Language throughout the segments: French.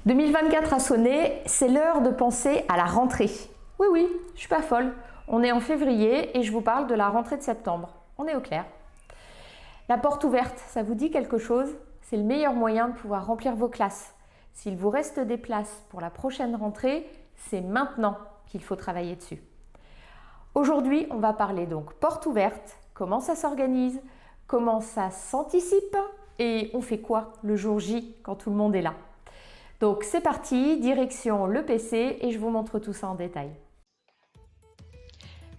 2024 a sonné, c'est l'heure de penser à la rentrée. Oui, oui, je suis pas folle. On est en février et je vous parle de la rentrée de septembre. On est au clair. La porte ouverte, ça vous dit quelque chose? C'est le meilleur moyen de pouvoir remplir vos classes. S'il vous reste des places pour la prochaine rentrée, c'est maintenant qu'il faut travailler dessus. Aujourd'hui, on va parler donc porte ouverte, comment ça s'organise, comment ça s'anticipe et on fait quoi le jour J quand tout le monde est là. Donc c'est parti, direction le PC et je vous montre tout ça en détail.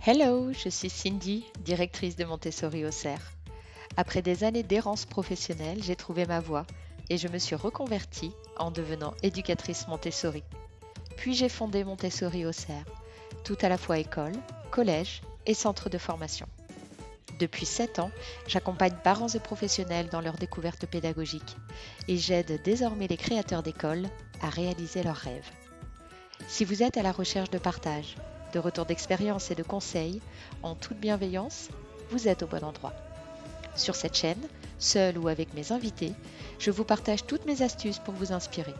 Hello, je suis Cindy, directrice de Montessori Auxerre. Après des années d'errance professionnelle, j'ai trouvé ma voie et je me suis reconvertie en devenant éducatrice Montessori. Puis j'ai fondé Montessori Auxerre, tout à la fois école, collège et centre de formation. Depuis 7 ans, j'accompagne parents et professionnels dans leur découverte pédagogique et j'aide désormais les créateurs d'écoles à réaliser leurs rêves. Si vous êtes à la recherche de partage, de retours d'expérience et de conseils, en toute bienveillance, vous êtes au bon endroit. Sur cette chaîne, seule ou avec mes invités, je vous partage toutes mes astuces pour vous inspirer,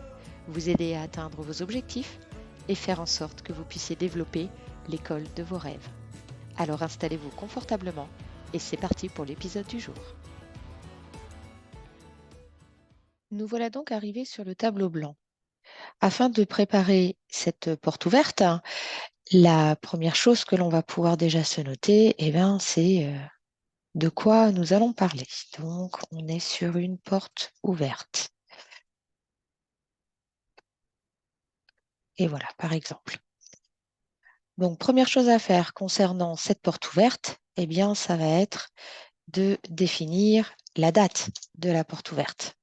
vous aider à atteindre vos objectifs et faire en sorte que vous puissiez développer l'école de vos rêves. Alors installez-vous confortablement et c'est parti pour l'épisode du jour. Nous voilà donc arrivés sur le tableau blanc. Afin de préparer cette porte ouverte, la première chose que l'on va pouvoir déjà se noter, c'est de quoi nous allons parler. Donc, on est sur une porte ouverte. Et voilà, par exemple. Donc, première chose à faire concernant cette porte ouverte, ça va être de définir la date de la porte ouverte.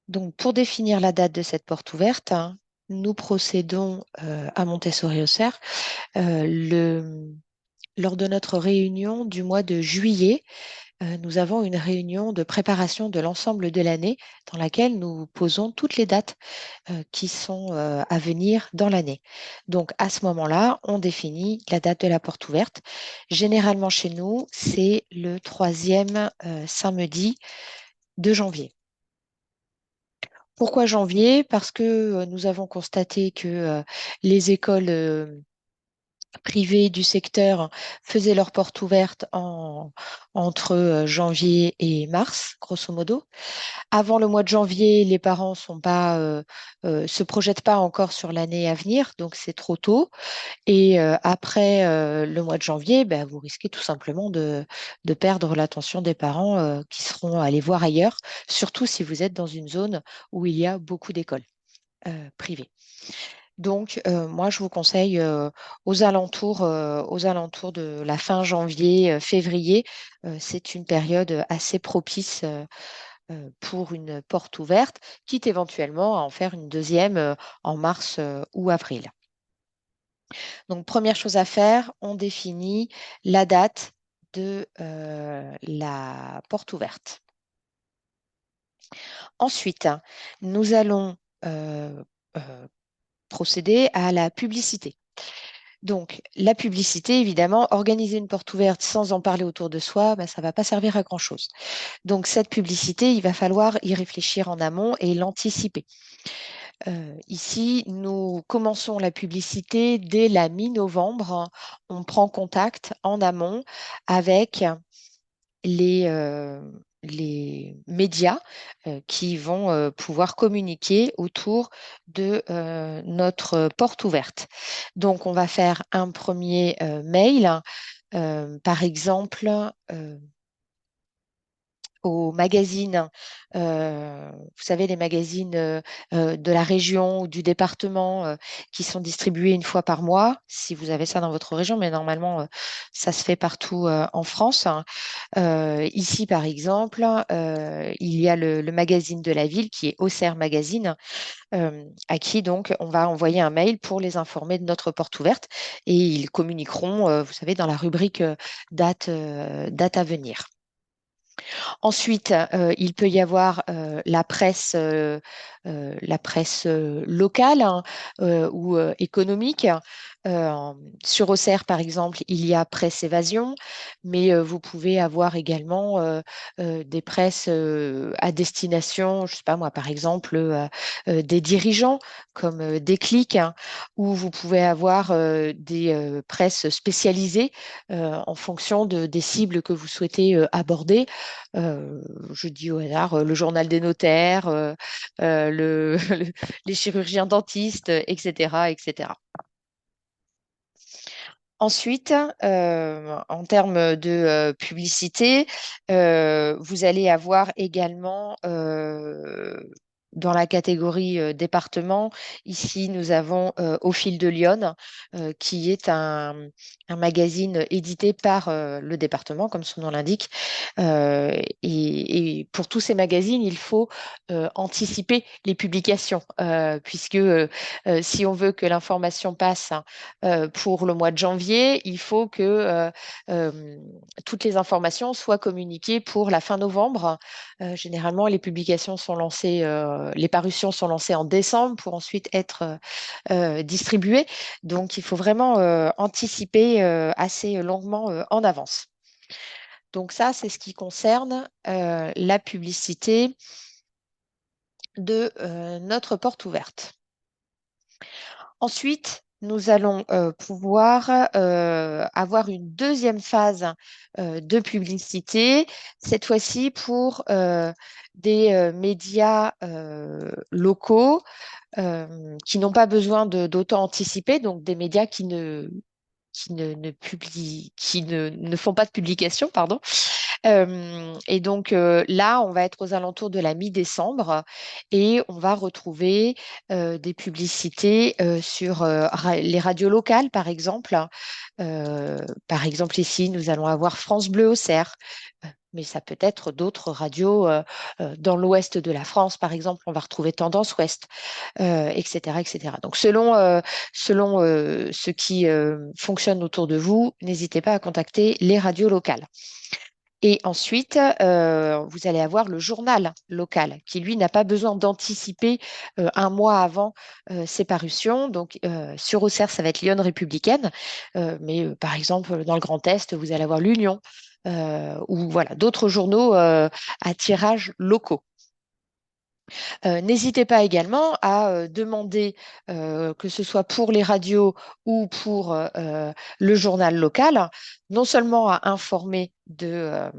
Donc, pour définir la date de cette porte ouverte, nous procédons à Montessori-Auxerre lors de notre réunion du mois de juillet. Nous avons une réunion de préparation de l'ensemble de l'année dans laquelle nous posons toutes les dates qui sont à venir dans l'année. Donc, à ce moment-là, on définit la date de la porte ouverte. Généralement, chez nous, c'est le troisième samedi de janvier. Pourquoi janvier? Parce que nous avons constaté que les écoles privées du secteur faisaient leurs portes ouvertes entre janvier et mars, grosso modo. Avant le mois de janvier, les parents se projettent pas encore sur l'année à venir, donc c'est trop tôt. Et après le mois de janvier, vous risquez tout simplement de perdre l'attention des parents qui seront allés voir ailleurs, surtout si vous êtes dans une zone où il y a beaucoup d'écoles privées. Donc, moi, je vous conseille aux alentours de la fin janvier, février, c'est une période assez propice pour une porte ouverte, quitte éventuellement à en faire une deuxième en mars ou avril. Donc, première chose à faire, on définit la date de la porte ouverte. Ensuite, nous allons procéder à la publicité. Donc, la publicité, évidemment, organiser une porte ouverte sans en parler autour de soi, ça ne va pas servir à grand-chose. Donc, cette publicité, il va falloir y réfléchir en amont et l'anticiper. Ici, nous commençons la publicité dès la mi-novembre. On prend contact en amont avec les, les médias qui vont pouvoir communiquer autour de notre porte ouverte. Donc, on va faire un premier mail, par exemple, aux magazines, vous savez, les magazines de la région ou du département qui sont distribués une fois par mois, si vous avez ça dans votre région, mais normalement, ça se fait partout en France. Ici, par exemple, il y a le magazine de la ville qui est Auxerre Magazine, à qui donc on va envoyer un mail pour les informer de notre porte ouverte et ils communiqueront, vous savez, dans la rubrique date à venir. Ensuite, il peut y avoir la presse la presse locale hein, ou économique. Euh, sur Auxerre, par exemple, il y a Presse Évasion, mais vous pouvez avoir également des presses à destination, je sais pas moi, par exemple, des dirigeants comme Déclic, hein, où vous pouvez avoir des presses spécialisées en fonction des cibles que vous souhaitez aborder. Je dis au hasard le journal des notaires, les chirurgiens dentistes, etc., etc. Ensuite, en termes de publicité, vous allez avoir également dans la catégorie département, ici nous avons Au fil de Lyon, qui est un magazine édité par le département, comme son nom l'indique. Et pour tous ces magazines, il faut anticiper les publications, puisque si on veut que l'information passe pour le mois de janvier, il faut que euh, toutes les informations soient communiquées pour la fin novembre. Généralement, les publications sont lancées, les parutions sont lancées en décembre pour ensuite être distribuées. Donc, il faut vraiment anticiper assez longuement en avance. Donc ça, c'est ce qui concerne la publicité de notre porte ouverte. Ensuite, nous allons pouvoir avoir une deuxième phase de publicité, cette fois-ci pour des médias locaux qui n'ont pas besoin d'autant anticiper, donc des médias qui ne font pas de publication, pardon. Et donc là, on va être aux alentours de la mi-décembre et on va retrouver des publicités sur les radios locales, par exemple. Par exemple, ici, nous allons avoir France Bleu Auxerre, mais ça peut être d'autres radios dans l'ouest de la France, par exemple. On va retrouver Tendance Ouest, etc., etc. Donc, selon ce qui fonctionne autour de vous, n'hésitez pas à contacter les radios locales. Et ensuite, vous allez avoir le journal local qui, lui, n'a pas besoin d'anticiper un mois avant ses parutions. Donc, sur Auxerre, ça va être Lyon Républicaine. Mais par exemple, dans le Grand Est, vous allez avoir l'Union ou voilà, d'autres journaux à tirage locaux. N'hésitez pas également à demander, que ce soit pour les radios ou pour le journal local, non seulement à informer de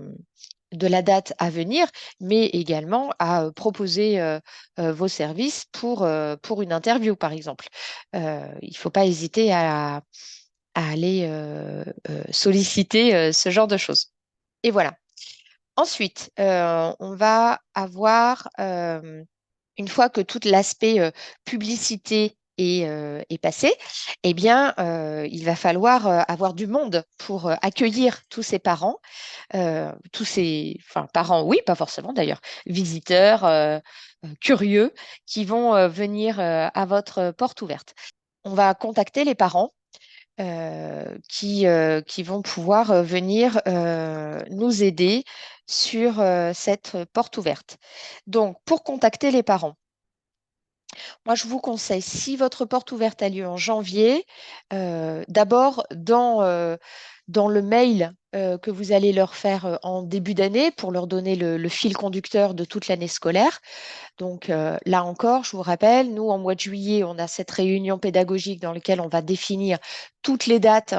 la date à venir, mais également à proposer vos services pour une interview, par exemple. Il ne faut pas hésiter à aller solliciter ce genre de choses. Et voilà. Ensuite, on va avoir, une fois que tout l'aspect publicité est passé, eh bien, il va falloir avoir du monde pour accueillir tous ces parents, enfin, parents, oui, pas forcément d'ailleurs, visiteurs, curieux, qui vont venir à votre porte ouverte. On va contacter les parents qui vont pouvoir venir nous aider sur cette porte ouverte. Donc, pour contacter les parents, moi, je vous conseille, si votre porte ouverte a lieu en janvier, d'abord dans le mail que vous allez leur faire en début d'année pour leur donner le fil conducteur de toute l'année scolaire. Donc là encore, je vous rappelle, nous, en mois de juillet, on a cette réunion pédagogique dans laquelle on va définir toutes les dates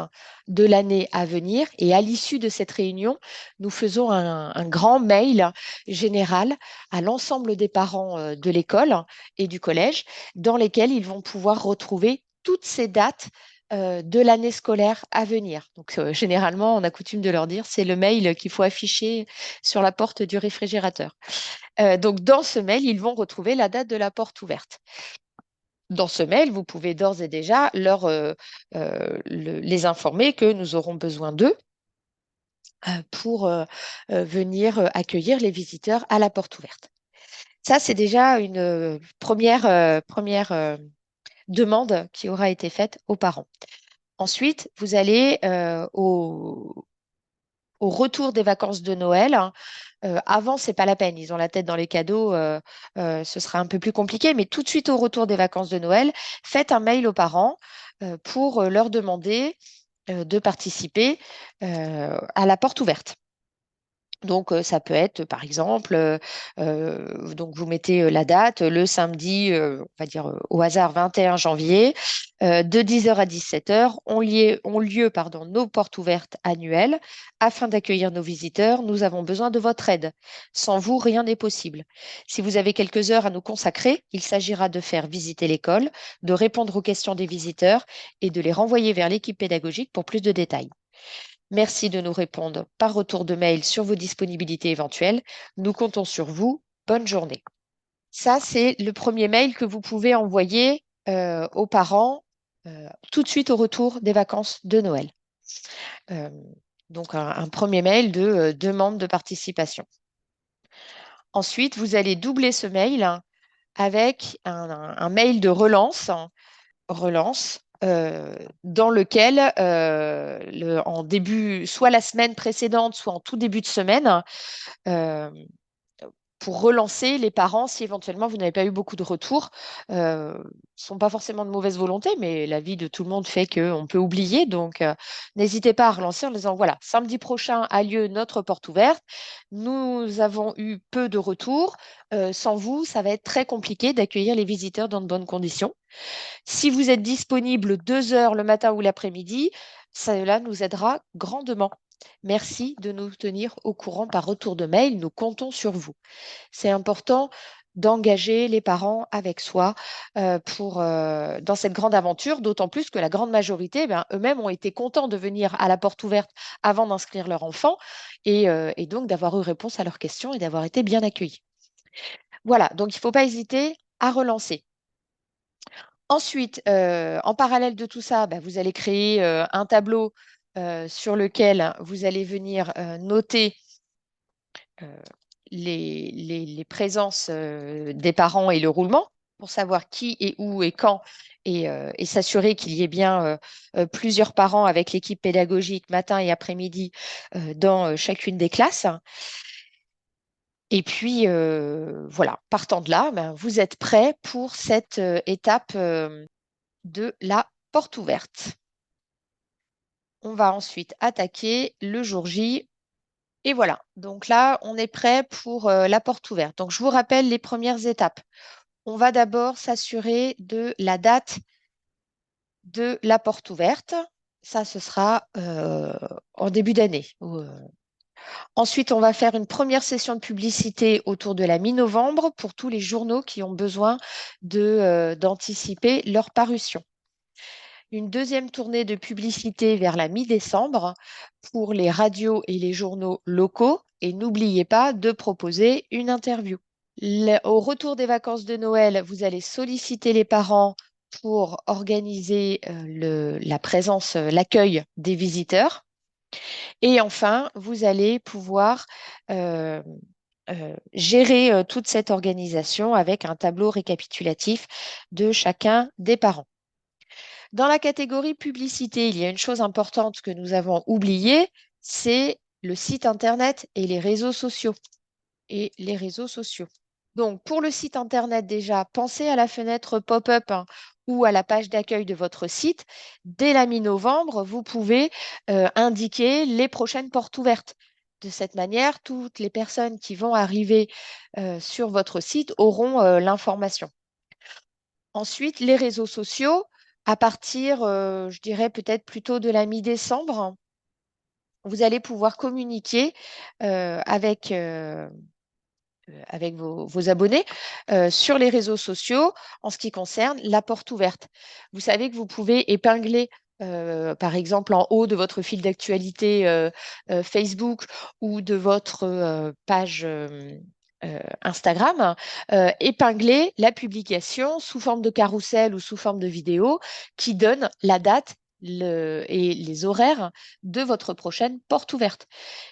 de l'année à venir. Et à l'issue de cette réunion, nous faisons un grand mail général à l'ensemble des parents de l'école et du collège, dans lesquels ils vont pouvoir retrouver toutes ces dates de l'année scolaire à venir. Donc, généralement, on a coutume de leur dire, c'est le mail qu'il faut afficher sur la porte du réfrigérateur. Donc, dans ce mail, ils vont retrouver la date de la porte ouverte. Dans ce mail, vous pouvez d'ores et déjà les informer que nous aurons besoin d'eux pour venir accueillir les visiteurs à la porte ouverte. Ça, c'est déjà une première demande qui aura été faite aux parents. Ensuite, vous allez au retour des vacances de Noël, hein, Avant, c'est pas la peine. Ils ont la tête dans les cadeaux. Ce sera un peu plus compliqué. Mais tout de suite au retour des vacances de Noël, faites un mail aux parents pour leur demander de participer à la porte ouverte. Donc, ça peut être, par exemple, donc vous mettez la date, le samedi, on va dire au hasard 21 janvier, de 10 heures à 17 heures, ont lieu, pardon, nos portes ouvertes annuelles. Afin d'accueillir nos visiteurs, nous avons besoin de votre aide. Sans vous, rien n'est possible. Si vous avez quelques heures à nous consacrer, il s'agira de faire visiter l'école, de répondre aux questions des visiteurs et de les renvoyer vers l'équipe pédagogique pour plus de détails. Merci de nous répondre par retour de mail sur vos disponibilités éventuelles. Nous comptons sur vous. Bonne journée. Ça, c'est le premier mail que vous pouvez envoyer aux parents tout de suite au retour des vacances de Noël. Euh, donc, un premier mail de demande de participation. Ensuite, vous allez doubler ce mail avec un mail de relance dans lequel, en début, soit la semaine précédente, soit en tout début de semaine, euh, pour relancer les parents si éventuellement vous n'avez pas eu beaucoup de retours. Ne sont pas forcément de mauvaise volonté, mais la vie de tout le monde fait qu'on peut oublier. Donc, n'hésitez pas à relancer en disant, voilà, samedi prochain a lieu notre porte ouverte. Nous avons eu peu de retours. Sans vous, ça va être très compliqué d'accueillir les visiteurs dans de bonnes conditions. Si vous êtes disponible 2 heures le matin ou l'après-midi, cela nous aidera grandement. Merci de nous tenir au courant par retour de mail. Nous comptons sur vous. C'est important d'engager les parents avec soi dans cette grande aventure, d'autant plus que la grande majorité, ben, eux-mêmes ont été contents de venir à la porte ouverte avant d'inscrire leur enfant et donc d'avoir eu réponse à leurs questions et d'avoir été bien accueillis. Voilà, donc il ne faut pas hésiter à relancer. Ensuite, en parallèle de tout ça, bah, vous allez créer un tableau sur lequel vous allez venir noter euh, les présences des parents et le roulement pour savoir qui est où et quand et s'assurer qu'il y ait bien plusieurs parents avec l'équipe pédagogique matin et après-midi dans chacune des classes. Et puis, voilà, partant de là, ben, vous êtes prêt pour cette étape de la porte ouverte. On va ensuite attaquer le jour J. Et voilà, donc là, on est prêt pour la porte ouverte. Donc, je vous rappelle les premières étapes. On va d'abord s'assurer de la date de la porte ouverte. Ça, ce sera en début d'année. Ensuite, on va faire une première session de publicité autour de la mi-novembre pour tous les journaux qui ont besoin d'anticiper leur parution. Une deuxième tournée de publicité vers la mi-décembre pour les radios et les journaux locaux. Et n'oubliez pas de proposer une interview. Au retour des vacances de Noël, vous allez solliciter les parents pour organiser la présence, l'accueil des visiteurs. Et enfin, vous allez pouvoir gérer toute cette organisation avec un tableau récapitulatif de chacun des parents. Dans la catégorie publicité, il y a une chose importante que nous avons oubliée, c'est le site internet et les réseaux sociaux. Donc, pour le site internet, déjà, pensez à la fenêtre pop-up ou à la page d'accueil de votre site. Dès la mi-novembre, vous pouvez indiquer les prochaines portes ouvertes. De cette manière, toutes les personnes qui vont arriver sur votre site auront l'information. Ensuite, les réseaux sociaux, à partir, je dirais peut-être plutôt de la mi-décembre, vous allez pouvoir communiquer avec vos abonnés sur les réseaux sociaux en ce qui concerne la porte ouverte. Vous savez que vous pouvez épingler, par exemple, en haut de votre fil d'actualité Facebook ou de votre page Instagram, épingler la publication sous forme de carrousel ou sous forme de vidéo qui donne la date et les horaires de votre prochaine porte ouverte.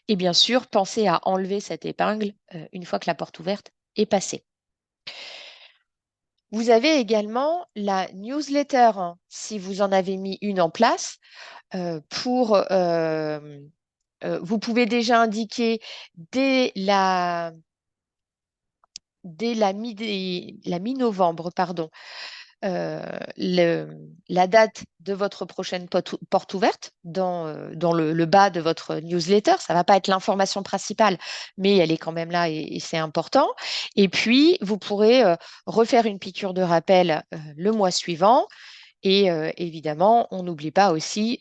Et bien sûr, pensez à enlever cette épingle une fois que la porte ouverte est passée. Vous avez également la newsletter, si vous en avez mis une en place, pour vous pouvez déjà indiquer dès la, la mi-novembre, pardon, euh, la date de votre prochaine porte ouverte dans le bas de votre newsletter. Ça ne va pas être l'information principale, mais elle est quand même là et c'est important. Et puis, vous pourrez refaire une piqûre de rappel le mois suivant. Et évidemment, on n'oublie pas aussi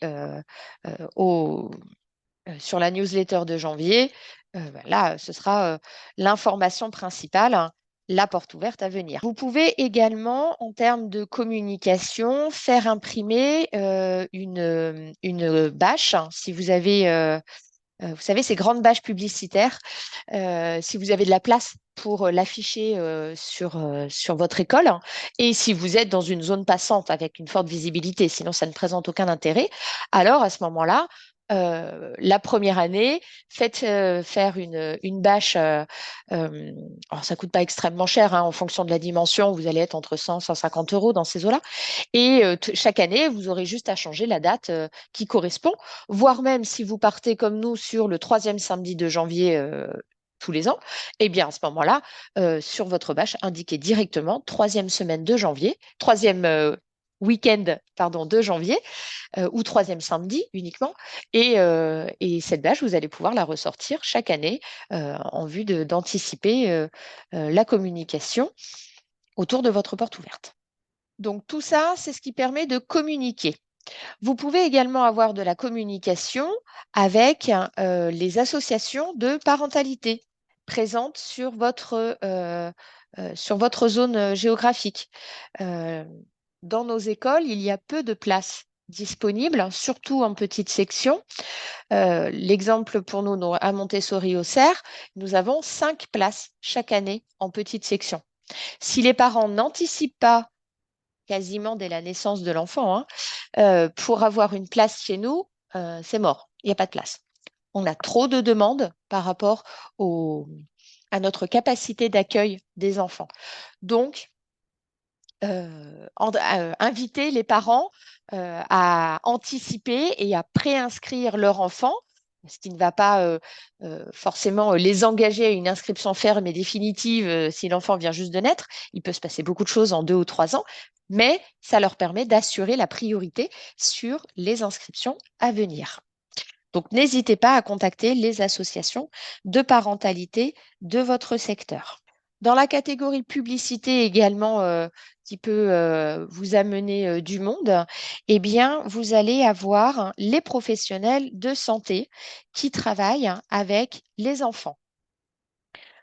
au sur la newsletter de janvier, là, ce sera l'information principale, hein, la porte ouverte à venir. Vous pouvez également, en termes de communication, faire imprimer une bâche, hein, si vous avez, vous savez, ces grandes bâches publicitaires, si vous avez de la place pour l'afficher sur votre école, hein, et si vous êtes dans une zone passante avec une forte visibilité, sinon ça ne présente aucun intérêt, alors à ce moment-là, la première année, faites faire une bâche. Alors ça coûte pas extrêmement cher, hein, en fonction de la dimension, vous allez être entre 100 et 150 euros dans ces eaux-là. Et chaque année, vous aurez juste à changer la date qui correspond, voire même si vous partez comme nous sur le troisième samedi de janvier tous les ans, eh bien à ce moment-là, sur votre bâche, indiquez directement troisième semaine de janvier, troisième week-end, pardon, de janvier, ou troisième samedi uniquement. Et cette bâche, vous allez pouvoir la ressortir chaque année en vue d'anticiper la communication autour de votre porte ouverte. Donc tout ça, c'est ce qui permet de communiquer. Vous pouvez également avoir de la communication avec les associations de parentalité présentes sur votre zone géographique. Euh, dans nos écoles, il y a peu de places disponibles, surtout en petite section. L'exemple pour nous, à Montessori-Auxerre, nous avons 5 places chaque année en petite section. Si les parents n'anticipent pas quasiment dès la naissance de l'enfant, hein, pour avoir une place chez nous, c'est mort. Il n'y a pas de place. On a trop de demandes par rapport à notre capacité d'accueil des enfants. Donc, inviter les parents à anticiper et à préinscrire leur enfant, ce qui ne va pas forcément les engager à une inscription ferme et définitive si l'enfant vient juste de naître. Il peut se passer beaucoup de choses en 2 ou 3 ans, mais ça leur permet d'assurer la priorité sur les inscriptions à venir. Donc, n'hésitez pas à contacter les associations de parentalité de votre secteur. Dans la catégorie publicité également, qui peut vous amener du monde, eh bien, vous allez avoir les professionnels de santé qui travaillent avec les enfants.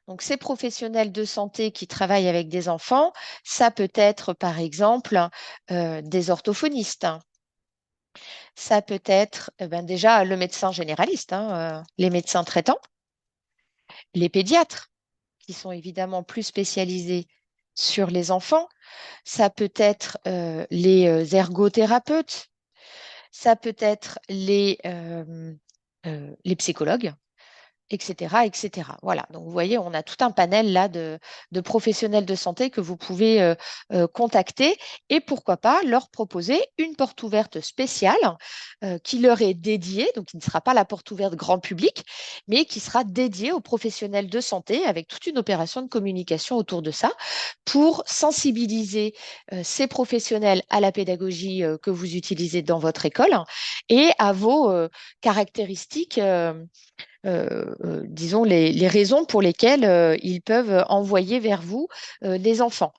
Donc, ces professionnels de santé qui travaillent avec des enfants, ça peut être par exemple des orthophonistes. Ça peut être ben déjà le médecin généraliste, hein, les médecins traitants, les pédiatres qui sont évidemment plus spécialisés sur les enfants. Ça peut être les ergothérapeutes, ça peut être les psychologues, etc., etc. Voilà, donc vous voyez, on a tout un panel là de professionnels de santé que vous pouvez contacter et pourquoi pas leur proposer une porte ouverte spéciale qui leur est dédiée, donc qui ne sera pas la porte ouverte grand public, mais qui sera dédiée aux professionnels de santé avec toute une opération de communication autour de ça pour sensibiliser ces professionnels à la pédagogie que vous utilisez dans votre école et à vos caractéristiques disons, les raisons pour lesquelles ils peuvent envoyer vers vous des enfants.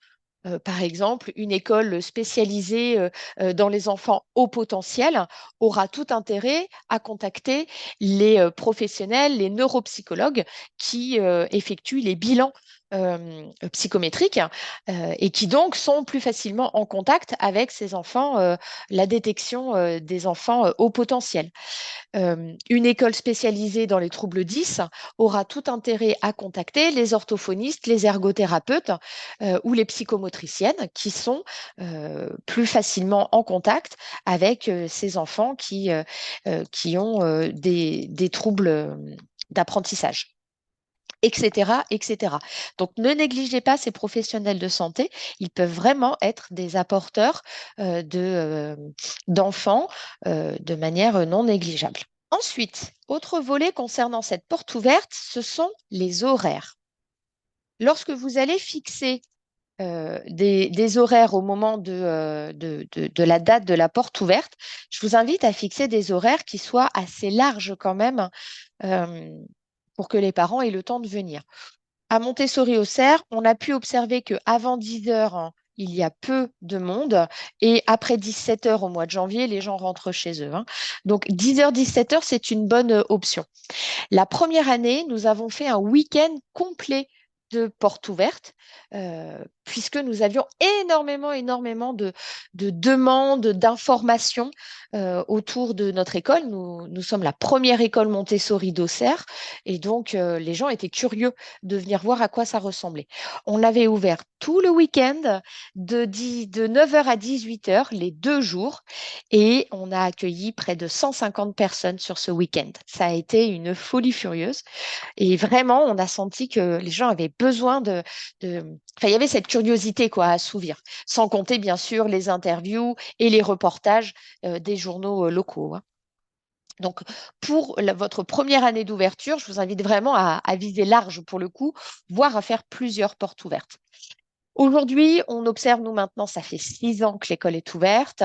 Par exemple, une école spécialisée dans les enfants haut potentiel aura tout intérêt à contacter les professionnels, les neuropsychologues qui effectuent les bilans psychométriques et qui donc sont plus facilement en contact avec ces enfants, la détection des enfants haut potentiel. Une école spécialisée dans les troubles 10 aura tout intérêt à contacter les orthophonistes, les ergothérapeutes ou les psychomotriciennes qui sont plus facilement en contact avec ces enfants qui ont des troubles d'apprentissage. Etc., etc. Donc, ne négligez pas ces professionnels de santé. Ils peuvent vraiment être des apporteurs d'enfants de manière non négligeable. Ensuite, autre volet concernant cette porte ouverte, ce sont les horaires. Lorsque vous allez fixer des horaires au moment de la date de la porte ouverte, je vous invite à fixer des horaires qui soient assez larges quand même euh, pour que les parents aient le temps de venir. À Montessori-Auxerre, on a pu observer qu'avant 10 heures, hein, il y a peu de monde et après 17 heures au mois de janvier, les gens rentrent chez eux, hein. Donc 10 heures, 17 heures, c'est une bonne option. La première année, nous avons fait un week-end complet de portes ouvertes, puisque nous avions énormément de demandes, d'informations autour de notre école. Nous sommes la première école Montessori d'Auxerre, et donc les gens étaient curieux de venir voir à quoi ça ressemblait. On avait ouvert tout le week-end de 9 heures à 18 heures, les 2 jours, et on a accueilli près de 150 personnes sur ce week-end. Ça a été une folie furieuse. Et vraiment, on a senti que les gens avaient besoin Enfin, il y avait cette curiosité quoi, à assouvir. Sans compter, bien sûr, les interviews et les reportages des journaux locaux, hein. Donc, pour votre première année d'ouverture, je vous invite vraiment à viser large pour le coup, voire à faire plusieurs portes ouvertes. Aujourd'hui, on observe, nous maintenant, ça fait 6 ans que l'école est ouverte.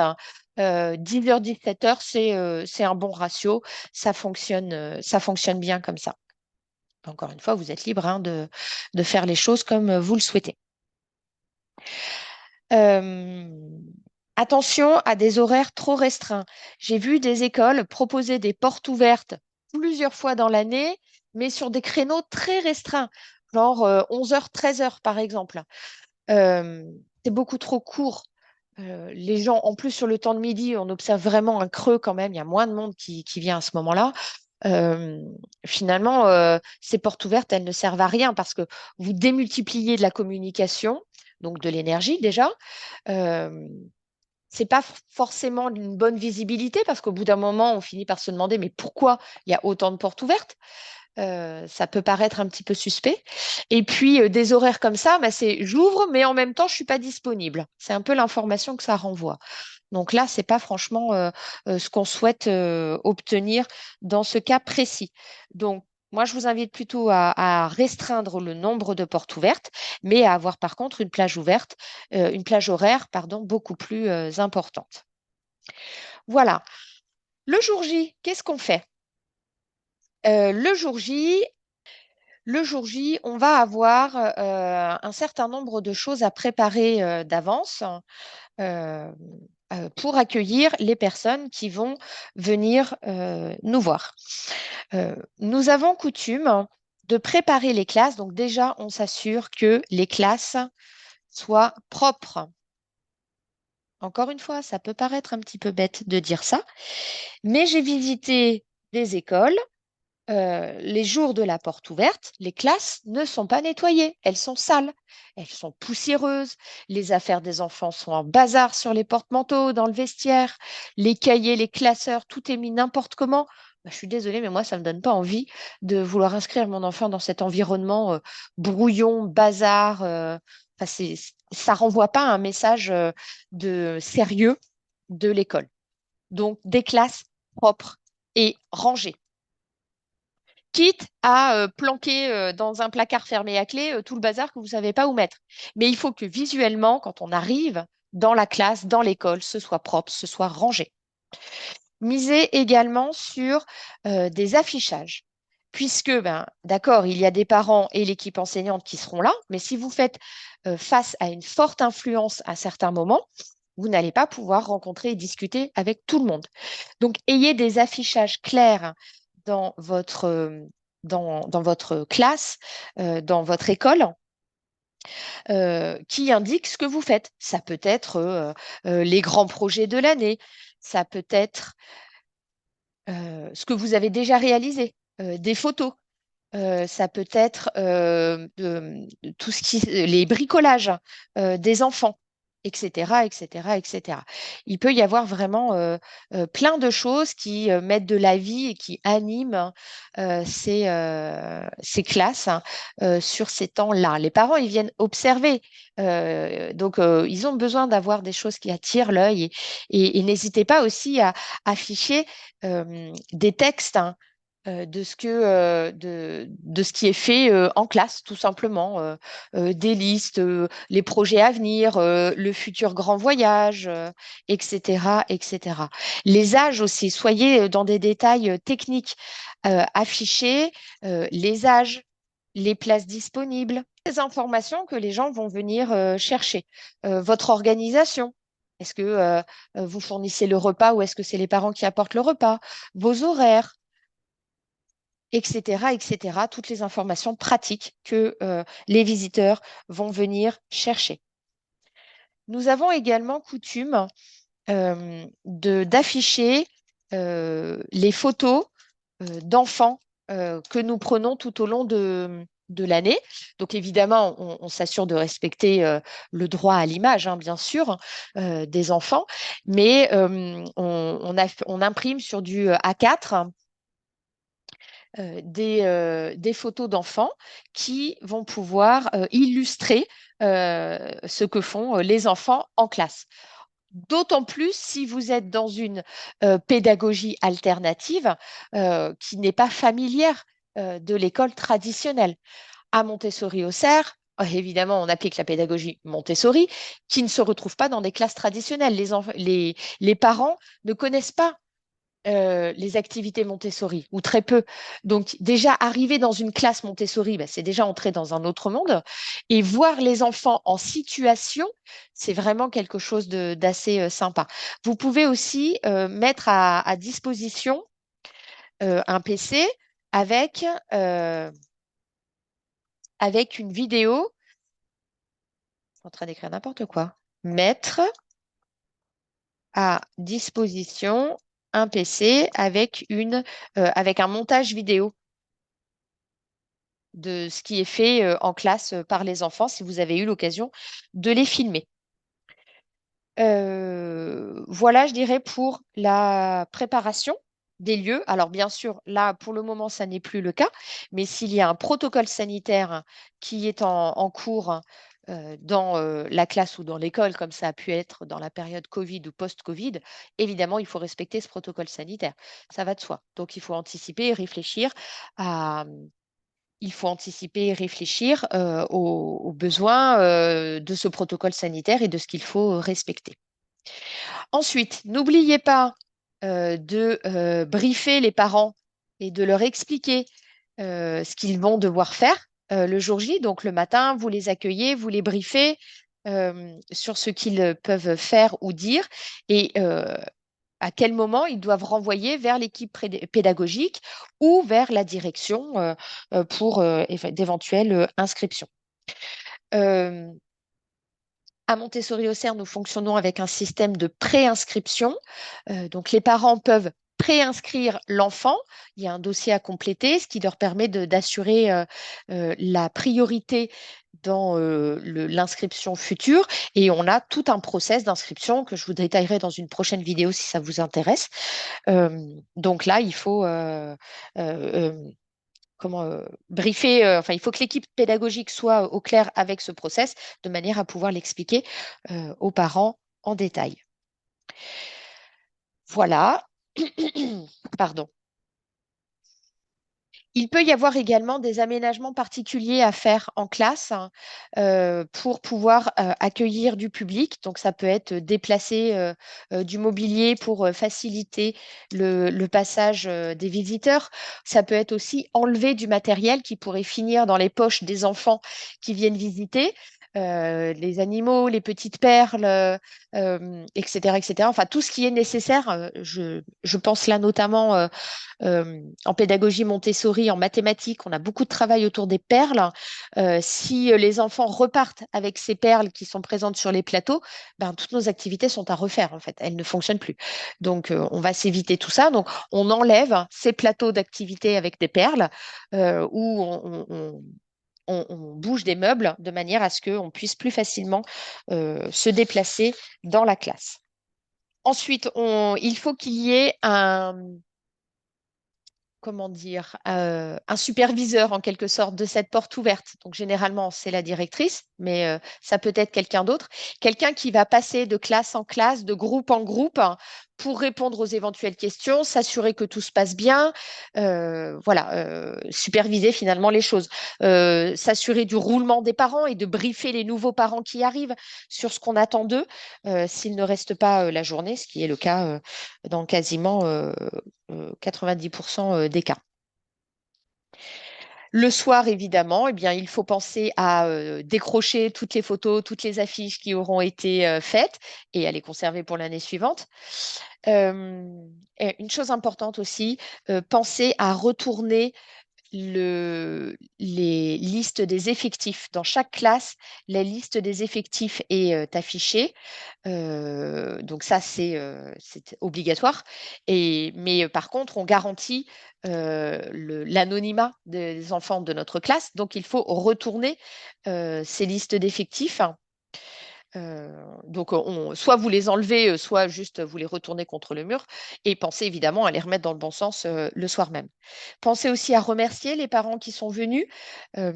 10 heures, 17 heures, c'est un bon ratio. Ça fonctionne bien comme ça. Encore une fois, vous êtes libre hein, de faire les choses comme vous le souhaitez. Euh, Attention à des horaires trop restreints. J'ai vu des écoles proposer des portes ouvertes plusieurs fois dans l'année, mais sur des créneaux très restreints, genre 11 heures, 13 heures par exemple. Euh, c'est beaucoup trop court. Les gens, en plus sur le temps de midi, on observe vraiment un creux quand même. Il y a moins de monde qui vient à ce moment-là. Euh, Finalement, ces portes ouvertes, elles ne servent à rien parce que vous démultipliez de la communication, donc de l'énergie déjà. Euh, c'est pas forcément une bonne visibilité parce qu'au bout d'un moment, on finit par se demander mais pourquoi il y a autant de portes ouvertes? Ça peut paraître un petit peu suspect. Et puis, des horaires comme ça, bah, c'est j'ouvre, mais en même temps, je suis pas disponible. C'est un peu l'information que ça renvoie. Donc là, c'est pas franchement ce qu'on souhaite obtenir dans ce cas précis. Donc, moi, je vous invite plutôt à restreindre le nombre de portes ouvertes, mais à avoir par contre une plage horaire, pardon, beaucoup plus importante. Voilà. Le jour J, qu'est-ce qu'on fait? Euh, le jour J, Le jour J, on va avoir un certain nombre de choses à préparer d'avance euh, pour accueillir les personnes qui vont venir nous voir. Nous avons coutume de préparer les classes. Donc déjà, on s'assure que les classes soient propres. Encore une fois, ça peut paraître un petit peu bête de dire ça, mais j'ai visité des écoles les jours de la porte ouverte, les classes ne sont pas nettoyées, elles sont sales, elles sont poussiéreuses, les affaires des enfants sont en bazar sur les porte-manteaux, dans le vestiaire, les cahiers, les classeurs, tout est mis n'importe comment. Bah, je suis désolée, mais moi, ça ne me donne pas envie de vouloir inscrire mon enfant dans cet environnement brouillon, bazar. Enfin, ça renvoie pas un message de sérieux de l'école. Donc, des classes propres et rangées, quitte à planquer dans un placard fermé à clé tout le bazar que vous ne savez pas où mettre. Mais il faut que visuellement, quand on arrive dans la classe, dans l'école, ce soit propre, ce soit rangé. Misez également sur des affichages. Puisque, ben, d'accord, il y a des parents et l'équipe enseignante qui seront là, mais si vous faites face à une forte influence à certains moments, vous n'allez pas pouvoir rencontrer et discuter avec tout le monde. Donc, ayez des affichages clairs dans dans votre classe, dans votre école, qui indiquent ce que vous faites. Ça peut être les grands projets de l'année, ça peut être ce que vous avez déjà réalisé, des photos. Ça peut être tout ce les bricolages des enfants, etc., etc., etc. Il peut y avoir vraiment plein de choses qui mettent de la vie et qui animent ces classes sur ces temps-là. Les parents, ils viennent observer. Donc, ils ont besoin d'avoir des choses qui attirent l'œil et n'hésitez pas aussi à afficher des textes, hein, de ce qui est fait en classe, tout simplement. Des listes, les projets à venir, le futur grand voyage, etc., etc. Les âges aussi, soyez dans des détails techniques. Afficher les âges, les places disponibles, les informations que les gens vont venir chercher. Votre organisation. Est-ce que vous fournissez le repas ou est-ce que c'est les parents qui apportent le repas? Vos horaires, etc., etc. Toutes les informations pratiques que les visiteurs vont venir chercher. Nous avons également coutume d'afficher les photos d'enfants que nous prenons tout au long de l'année. Donc évidemment, on s'assure de respecter le droit à l'image, hein, bien sûr, des enfants, mais on imprime sur du A4 des photos d'enfants qui vont pouvoir illustrer ce que font les enfants en classe. D'autant plus si vous êtes dans une pédagogie alternative qui n'est pas familière de l'école traditionnelle. À Montessori-Auxerre, évidemment, on applique la pédagogie Montessori qui ne se retrouve pas dans des classes traditionnelles. Les parents ne connaissent pas les activités Montessori, ou très peu. Donc déjà, arriver dans une classe Montessori, bah, c'est déjà entrer dans un autre monde. Et voir les enfants en situation, c'est vraiment quelque chose d'assez sympa. Vous pouvez aussi mettre à disposition un PC avec, euh, avec une vidéo. Je suis en train d'écrire n'importe quoi. Mettre à disposition un PC avec un montage vidéo de ce qui est fait en classe par les enfants si vous avez eu l'occasion de les filmer. Voilà, je dirais, pour la préparation des lieux. Alors, bien sûr, là, pour le moment, ça n'est plus le cas, mais s'il y a un protocole sanitaire qui est en cours dans la classe ou dans l'école, comme ça a pu être dans la période Covid ou post-Covid, évidemment, il faut respecter ce protocole sanitaire. Ça va de soi. Donc, il faut anticiper et réfléchir à, aux besoins de ce protocole sanitaire et de ce qu'il faut respecter. Ensuite, n'oubliez pas de briefer les parents et de leur expliquer ce qu'ils vont devoir faire le jour J. Donc le matin, vous les accueillez, vous les briefez sur ce qu'ils peuvent faire ou dire et à quel moment ils doivent renvoyer vers l'équipe pédagogique ou vers la direction pour d'éventuelles inscriptions. À Montessori-Auxerre, nous fonctionnons avec un système de préinscription. Donc, les parents peuvent préinscrire l'enfant. Il y a un dossier à compléter, ce qui leur permet d'assurer la priorité dans l'inscription future. Et on a tout un process d'inscription que je vous détaillerai dans une prochaine vidéo si ça vous intéresse. Donc là, il faut briefer, enfin, il faut que l'équipe pédagogique soit au clair avec ce process de manière à pouvoir l'expliquer aux parents en détail. Voilà. Pardon. Il peut y avoir également des aménagements particuliers à faire en classe hein, pour pouvoir accueillir du public. Donc, ça peut être déplacer du mobilier pour faciliter le passage des visiteurs. Ça peut être aussi enlever du matériel qui pourrait finir dans les poches des enfants qui viennent visiter. Les animaux, les petites perles, etc., etc. Enfin, tout ce qui est nécessaire. Je pense là notamment en pédagogie Montessori, en mathématiques, on a beaucoup de travail autour des perles. Si les enfants repartent avec ces perles qui sont présentes sur les plateaux, ben, toutes nos activités sont à refaire en fait. Elles ne fonctionnent plus. Donc, on va s'éviter tout ça. Donc, on enlève ces plateaux d'activités avec des perles où on bouge des meubles de manière à ce qu'on puisse plus facilement se déplacer dans la classe. Ensuite, il faut qu'il y ait un superviseur en quelque sorte de cette porte ouverte. Donc généralement, c'est la directrice, mais ça peut être quelqu'un d'autre. Quelqu'un qui va passer de classe en classe, de groupe en groupe, hein, pour répondre aux éventuelles questions, s'assurer que tout se passe bien, superviser finalement les choses, s'assurer du roulement des parents et de briefer les nouveaux parents qui arrivent sur ce qu'on attend d'eux, s'ils ne restent pas la journée, ce qui est le cas dans quasiment 90% des cas. Le soir, évidemment, eh bien, il faut penser à décrocher toutes les photos, toutes les affiches qui auront été faites et à les conserver pour l'année suivante. Et une chose importante aussi, penser à retourner les listes des effectifs. Dans chaque classe, la liste des effectifs est affichée. Donc ça, c'est obligatoire. Mais par contre, on garantit l'anonymat des enfants de notre classe. Donc, il faut retourner ces listes d'effectifs. Donc, soit vous les enlevez, soit juste vous les retournez contre le mur et pensez évidemment à les remettre dans le bon sens le soir même. Pensez aussi à remercier les parents qui sont venus euh,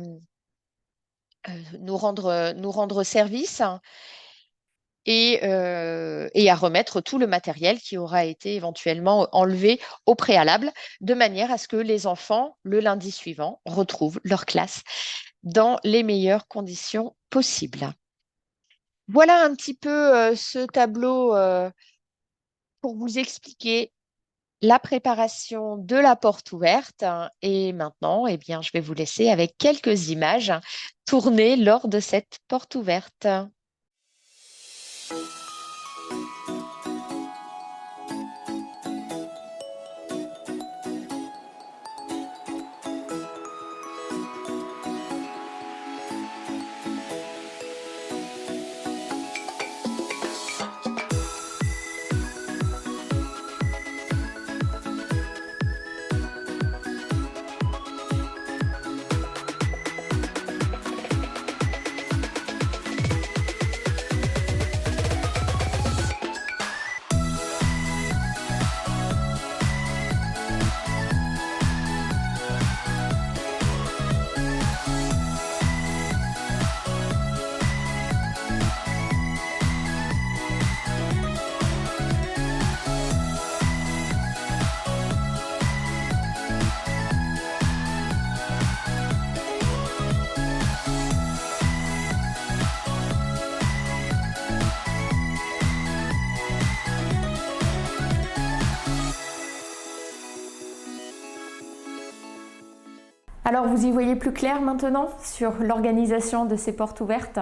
nous rendre service, hein, et à remettre tout le matériel qui aura été éventuellement enlevé au préalable, de manière à ce que les enfants, le lundi suivant, retrouvent leur classe dans les meilleures conditions possibles. Voilà un petit peu ce tableau pour vous expliquer la préparation de la porte ouverte. Et maintenant, eh bien, je vais vous laisser avec quelques images tournées lors de cette porte ouverte. Alors vous y voyez plus clair maintenant sur l'organisation de ces portes ouvertes?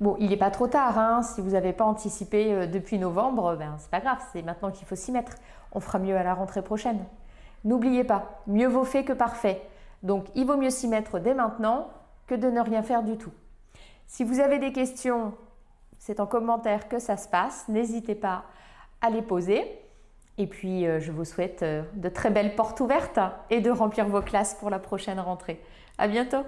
Bon, il n'est pas trop tard, hein. Si vous n'avez pas anticipé depuis novembre, ben, c'est pas grave, c'est maintenant qu'il faut s'y mettre. On fera mieux à la rentrée prochaine. N'oubliez pas, mieux vaut fait que parfait. Donc il vaut mieux s'y mettre dès maintenant que de ne rien faire du tout. Si vous avez des questions, c'est en commentaire que ça se passe. N'hésitez pas à les poser. Et puis, je vous souhaite de très belles portes ouvertes et de remplir vos classes pour la prochaine rentrée. À bientôt!